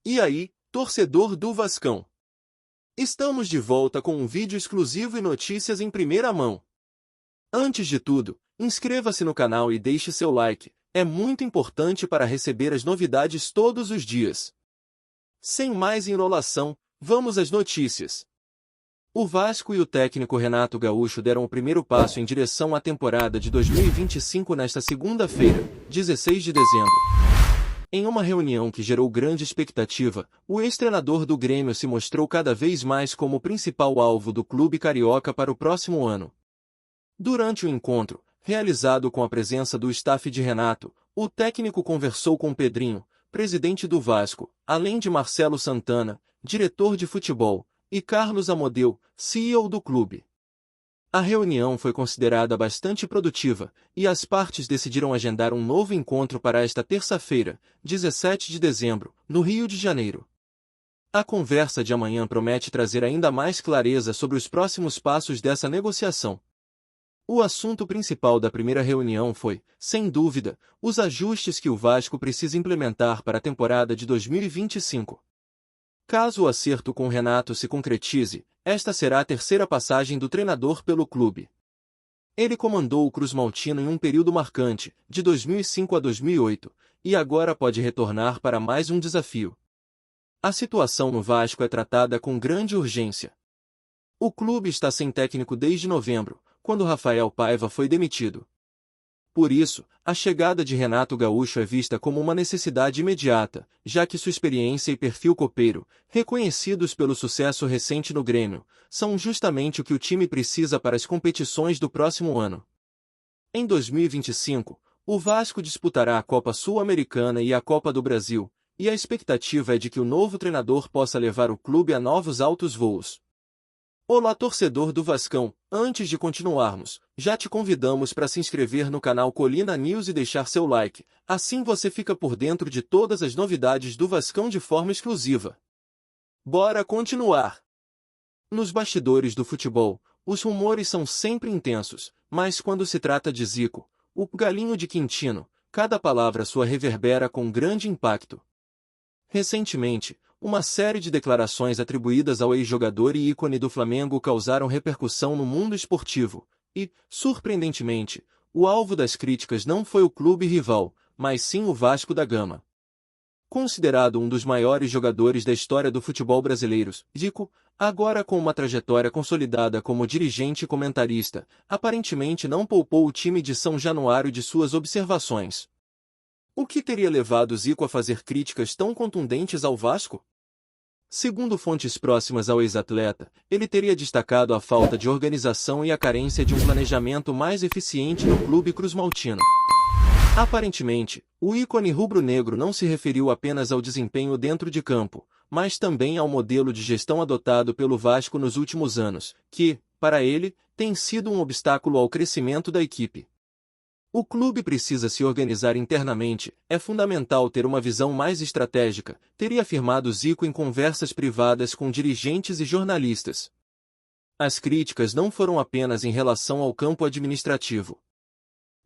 E aí, torcedor do Vascão? Estamos de volta com um vídeo exclusivo e notícias em primeira mão. Antes de tudo, inscreva-se no canal e deixe seu like, é muito importante para receber as novidades todos os dias. Sem mais enrolação, vamos às notícias. O Vasco e o técnico Renato Gaúcho deram o primeiro passo em direção à temporada de 2025 nesta segunda-feira, 16 de dezembro. Em uma reunião que gerou grande expectativa, o ex-treinador do Grêmio se mostrou cada vez mais como o principal alvo do clube carioca para o próximo ano. Durante o encontro, realizado com a presença do staff de Renato, o técnico conversou com Pedrinho, presidente do Vasco, além de Marcelo Santana, diretor de futebol, e Carlos Amodeu, CEO do clube. A reunião foi considerada bastante produtiva, e as partes decidiram agendar um novo encontro para esta terça-feira, 17 de dezembro, no Rio de Janeiro. A conversa de amanhã promete trazer ainda mais clareza sobre os próximos passos dessa negociação. O assunto principal da primeira reunião foi, sem dúvida, os ajustes que o Vasco precisa implementar para a temporada de 2025. Caso o acerto com Renato se concretize, esta será a terceira passagem do treinador pelo clube. Ele comandou o Cruz-Maltino em um período marcante, de 2005 a 2008, e agora pode retornar para mais um desafio. A situação no Vasco é tratada com grande urgência. O clube está sem técnico desde novembro, quando Rafael Paiva foi demitido. Por isso, a chegada de Renato Gaúcho é vista como uma necessidade imediata, já que sua experiência e perfil copeiro, reconhecidos pelo sucesso recente no Grêmio, são justamente o que o time precisa para as competições do próximo ano. Em 2025, o Vasco disputará a Copa Sul-Americana e a Copa do Brasil, e a expectativa é de que o novo treinador possa levar o clube a novos altos voos. Olá, torcedor do Vascão, antes de continuarmos, já te convidamos para se inscrever no canal Colina News e deixar seu like, assim você fica por dentro de todas as novidades do Vascão de forma exclusiva. Bora continuar! Nos bastidores do futebol, os rumores são sempre intensos, mas quando se trata de Zico, o galinho de Quintino, cada palavra sua reverbera com grande impacto. Recentemente, uma série de declarações atribuídas ao ex-jogador e ícone do Flamengo causaram repercussão no mundo esportivo, e, surpreendentemente, o alvo das críticas não foi o clube rival, mas sim o Vasco da Gama. Considerado um dos maiores jogadores da história do futebol brasileiro, Zico, agora com uma trajetória consolidada como dirigente e comentarista, aparentemente não poupou o time de São Januário de suas observações. O que teria levado Zico a fazer críticas tão contundentes ao Vasco? Segundo fontes próximas ao ex-atleta, ele teria destacado a falta de organização e a carência de um planejamento mais eficiente no clube cruz-maltino. Aparentemente, o ícone rubro-negro não se referiu apenas ao desempenho dentro de campo, mas também ao modelo de gestão adotado pelo Vasco nos últimos anos, que, para ele, tem sido um obstáculo ao crescimento da equipe. O clube precisa se organizar internamente, é fundamental ter uma visão mais estratégica, teria afirmado Zico em conversas privadas com dirigentes e jornalistas. As críticas não foram apenas em relação ao campo administrativo.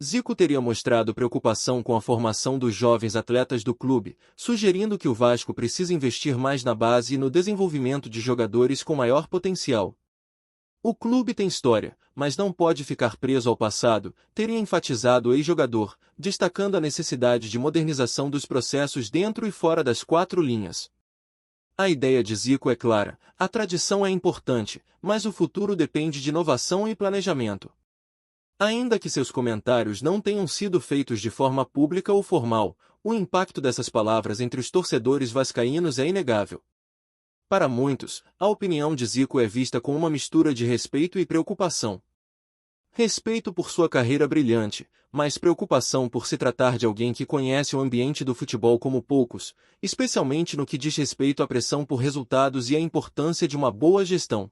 Zico teria mostrado preocupação com a formação dos jovens atletas do clube, sugerindo que o Vasco precisa investir mais na base e no desenvolvimento de jogadores com maior potencial. O clube tem história, mas não pode ficar preso ao passado, teria enfatizado o ex-jogador, destacando a necessidade de modernização dos processos dentro e fora das quatro linhas. A ideia de Zico é clara, a tradição é importante, mas o futuro depende de inovação e planejamento. Ainda que seus comentários não tenham sido feitos de forma pública ou formal, o impacto dessas palavras entre os torcedores vascaínos é inegável. Para muitos, a opinião de Zico é vista com uma mistura de respeito e preocupação. Respeito por sua carreira brilhante, mas preocupação por se tratar de alguém que conhece o ambiente do futebol como poucos, especialmente no que diz respeito à pressão por resultados e à importância de uma boa gestão.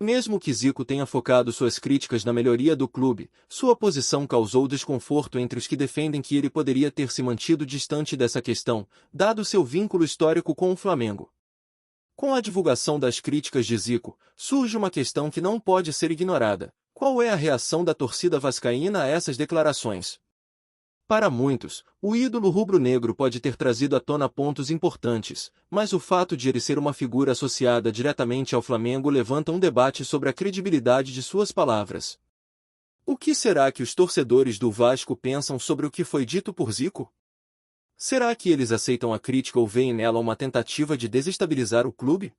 Mesmo que Zico tenha focado suas críticas na melhoria do clube, sua posição causou desconforto entre os que defendem que ele poderia ter se mantido distante dessa questão, dado seu vínculo histórico com o Flamengo. Com a divulgação das críticas de Zico, surge uma questão que não pode ser ignorada. Qual é a reação da torcida vascaína a essas declarações? Para muitos, o ídolo rubro-negro pode ter trazido à tona pontos importantes, mas o fato de ele ser uma figura associada diretamente ao Flamengo levanta um debate sobre a credibilidade de suas palavras. O que será que os torcedores do Vasco pensam sobre o que foi dito por Zico? Será que eles aceitam a crítica ou veem nela uma tentativa de desestabilizar o clube?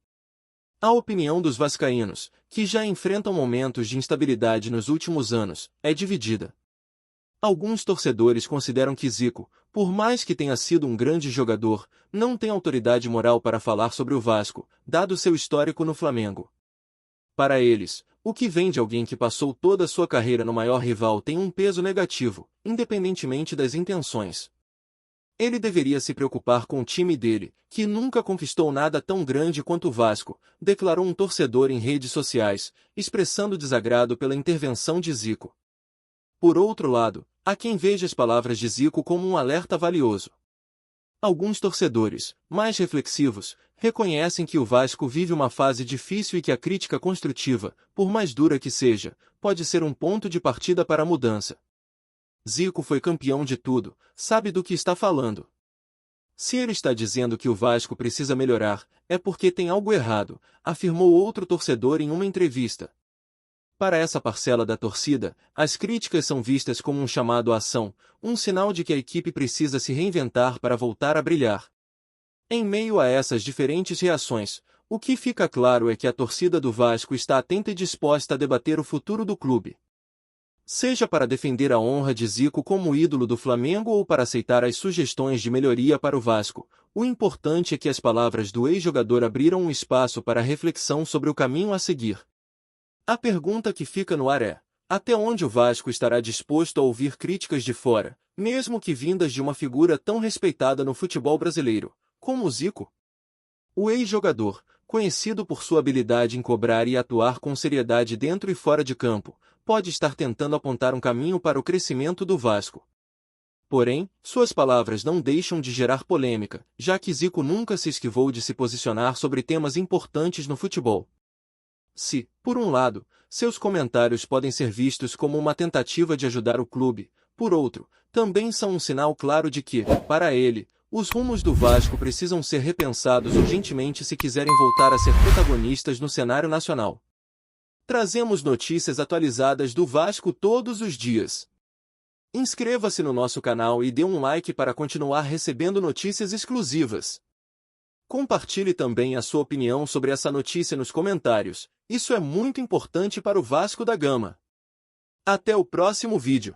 A opinião dos vascaínos, que já enfrentam momentos de instabilidade nos últimos anos, é dividida. Alguns torcedores consideram que Zico, por mais que tenha sido um grande jogador, não tem autoridade moral para falar sobre o Vasco, dado seu histórico no Flamengo. Para eles, o que vem de alguém que passou toda a sua carreira no maior rival tem um peso negativo, independentemente das intenções. Ele deveria se preocupar com o time dele, que nunca conquistou nada tão grande quanto o Vasco, declarou um torcedor em redes sociais, expressando desagrado pela intervenção de Zico. Por outro lado, há quem veja as palavras de Zico como um alerta valioso. Alguns torcedores, mais reflexivos, reconhecem que o Vasco vive uma fase difícil e que a crítica construtiva, por mais dura que seja, pode ser um ponto de partida para a mudança. Zico foi campeão de tudo, sabe do que está falando. Se ele está dizendo que o Vasco precisa melhorar, é porque tem algo errado, afirmou outro torcedor em uma entrevista. Para essa parcela da torcida, as críticas são vistas como um chamado à ação, um sinal de que a equipe precisa se reinventar para voltar a brilhar. Em meio a essas diferentes reações, o que fica claro é que a torcida do Vasco está atenta e disposta a debater o futuro do clube. Seja para defender a honra de Zico como ídolo do Flamengo ou para aceitar as sugestões de melhoria para o Vasco, o importante é que as palavras do ex-jogador abriram um espaço para reflexão sobre o caminho a seguir. A pergunta que fica no ar é: até onde o Vasco estará disposto a ouvir críticas de fora, mesmo que vindas de uma figura tão respeitada no futebol brasileiro, como o Zico? O ex-jogador, conhecido por sua habilidade em cobrar e atuar com seriedade dentro e fora de campo, pode estar tentando apontar um caminho para o crescimento do Vasco. Porém, suas palavras não deixam de gerar polêmica, já que Zico nunca se esquivou de se posicionar sobre temas importantes no futebol. Se, por um lado, seus comentários podem ser vistos como uma tentativa de ajudar o clube, por outro, também são um sinal claro de que, para ele, os rumos do Vasco precisam ser repensados urgentemente se quiserem voltar a ser protagonistas no cenário nacional. Trazemos notícias atualizadas do Vasco todos os dias. Inscreva-se no nosso canal e dê um like para continuar recebendo notícias exclusivas. Compartilhe também a sua opinião sobre essa notícia nos comentários, isso é muito importante para o Vasco da Gama. Até o próximo vídeo.